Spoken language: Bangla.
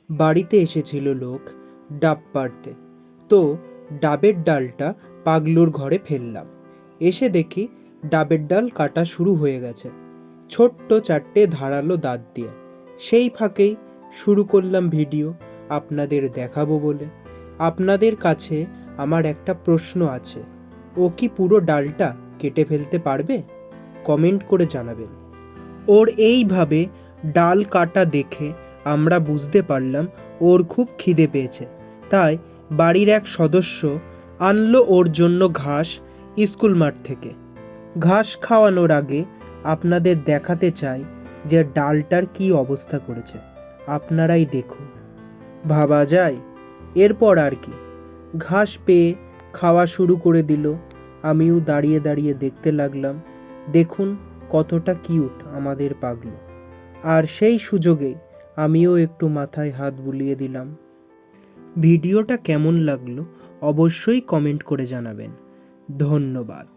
বাড়িতে এসেছিল লোক ডাব পাড়তে, তো ডাবের ডালটা পাগলুর ঘরে ফেললাম। এসে দেখি ডাবের ডাল কাটা শুরু হয়ে গেছে ছোট্ট চারটে ধারালো দাঁত দিয়ে। সেই ফাঁকেই শুরু করলাম ভিডিও আপনাদের দেখাবো বলে। আপনাদের কাছে আমার একটা প্রশ্ন আছে, ও কি পুরো ডালটা কেটে ফেলতে পারবে? কমেন্ট করে জানাবেন। ওর এইভাবে ডাল কাটা দেখে আমরা বুঝতে পারলাম ওর খুব খিদে পেয়েছে। তাই বাড়ির এক সদস্য আনলো ওর জন্য ঘাস স্কুল মাঠ থেকে। ঘাস খাওয়ানোর আগে আপনাদের দেখাতে চাই যে ডালটার কি অবস্থা করেছে, আপনারাই দেখুন। ভাবা যায় এরপর আর কি, ঘাস পেয়ে খাওয়া শুরু করে দিল। আমিও দাঁড়িয়ে দাঁড়িয়ে দেখতে লাগলাম। দেখুন কতটা কিউট আমাদের পাগলু। আর সেই সুযোগেই আমিও একটু মাথায় হাত বুলিয়ে দিলাম। ভিডিওটা কেমন লাগলো অবশ্যই কমেন্ট করে জানাবেন। ধন্যবাদ।